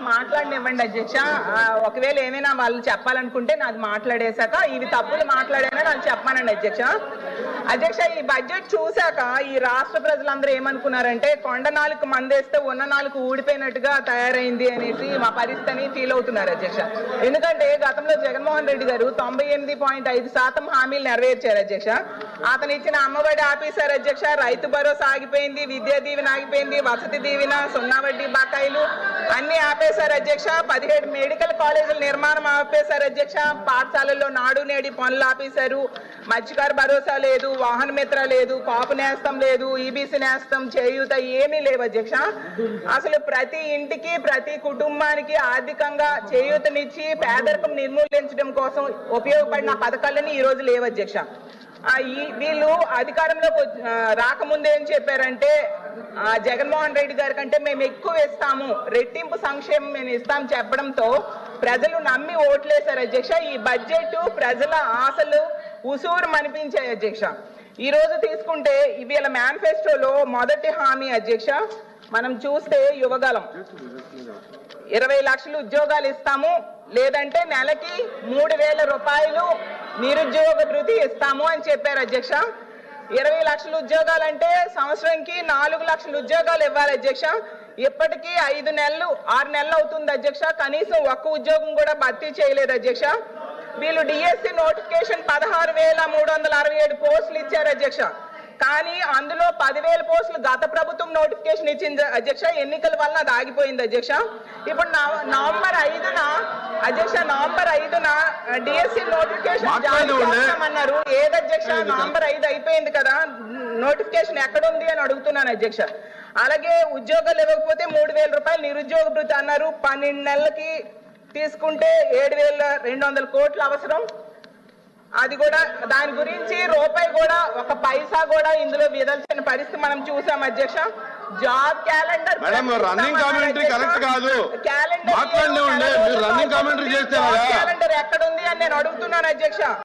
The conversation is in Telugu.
నాకు మాట్లాడనివ్వండి అధ్యక్ష. ఒకవేళ ఏమైనా వాళ్ళు చెప్పాలనుకుంటే నాది మాట్లాడేశాక ఇవి తప్పులు మాట్లాడానని నాకు చెప్పానండి అధ్యక్ష. అధ్యక్ష, ఈ బడ్జెట్ చూశాక ఈ రాష్ట్ర ప్రజలందరూ ఏమనుకున్నారంటే కొండ నాలుగు మందేస్తే ఉన్న నాలుగు ఊడిపోయినట్టుగా తయారైంది అనేసి మా పరిస్థితిని ఫీల్ అవుతున్నారు అధ్యక్ష. ఎందుకంటే గతంలో జగన్మోహన్ రెడ్డి గారు 98.5% హామీలు నెరవేర్చారు అధ్యక్ష. అతను ఇచ్చిన అమ్మఒడి ఆపేశారు అధ్యక్ష, రైతు భరోసా ఆగిపోయింది, విద్యా దీవెన ఆగిపోయింది, వసతి దీవెన, సున్నా వడ్డీ బకాయిలు అన్ని ఆపేశారు అధ్యక్ష. 17 మెడికల్ కాలేజీల నిర్మాణం ఆపేశారు అధ్యక్ష. పాఠశాలల్లో నాడు నేడి పనులు ఆపేశారు. మత్స్యకార భరోసా లేదు, వాహన మిత్ర లేదు, కాపు నేస్తం లేదు, ఈబీసీ నేస్తం, చేయూత ఏమీ లేవు అధ్యక్ష. అసలు ప్రతి ఇంటికి ప్రతి కుటుంబానికి ఆర్థికంగా చేయూతనిచ్చి పేదరికం నిర్మూలించడం కోసం ఉపయోగపడిన పథకాలని ఈ రోజు లేవు అధ్యక్ష. వీళ్ళు అధికారంలోకి రాకముందే ఏం చెప్పారంటే జగన్మోహన్ రెడ్డి గారి కంటే మేము ఎక్కువ ఇస్తాము, రెట్టింపు సంక్షేమం మేము ఇస్తాం చెప్పడంతో ప్రజలు నమ్మి ఓట్లేశారు అధ్యక్ష. ఈ బడ్జెట్ ప్రజల ఆశలు ఉసూరు అనిపించాయి అధ్యక్ష. ఈ రోజు తీసుకుంటే వీళ్ళ మేనిఫెస్టోలో మొదటి హామీ అధ్యక్ష మనం చూస్తే యువగలం 20 లక్షలు ఉద్యోగాలు ఇస్తాము, లేదంటే నెలకి 3,000 రూపాయలు నిరుద్యోగ భృతి ఇస్తాము అని చెప్పారు అధ్యక్ష. 20 లక్షల ఉద్యోగాలు అంటే సంవత్సరంకి 4 లక్షల ఉద్యోగాలు ఇవ్వాలి అధ్యక్ష. ఇప్పటికీ 5 నెలలు 6 నెలలు అవుతుంది అధ్యక్ష, కనీసం ఒక్క ఉద్యోగం కూడా భర్తీ చేయలేదు అధ్యక్ష. వీళ్ళు డిఎస్సి నోటిఫికేషన్ 16,367 పోస్టులు ఇచ్చారు అధ్యక్ష. కానీ అందులో 10,000 పోస్టులు గత ప్రభుత్వం నోటిఫికేషన్ ఇచ్చింది అధ్యక్ష. ఎన్నికల వల్ల అది ఆగిపోయింది అధ్యక్ష. ఇప్పుడు నవంబర్ 5న అధ్యక్ష, నవంబర్ 5న డిఎస్సి నోటిఫికేషన్ జారీ చేస్తామన్నారు. ఏది అధ్యక్ష, నవంబర్ 5 అయిపోయింది కదా, నోటిఫికేషన్ ఎక్కడుంది అని అడుగుతున్నాను అధ్యక్ష. అలాగే ఉద్యోగాలు ఇవ్వకపోతే 3,000 రూపాయలు నిరుద్యోగ భృతి అన్నారు. 12 నెలలకి తీసుకుంటే 7,200 కోట్లు అవసరం. అది కూడా దాని గురించి రూపాయి కూడా ఒక పైసా కూడా ఇందులో విదల్చిన పరిస్థితి మనం చూసాం అధ్యక్ష. జాబ్ క్యాలెండర్ క్యాలెండర్ ఎక్కడుంది అని నేను అడుగుతున్నాను అధ్యక్ష.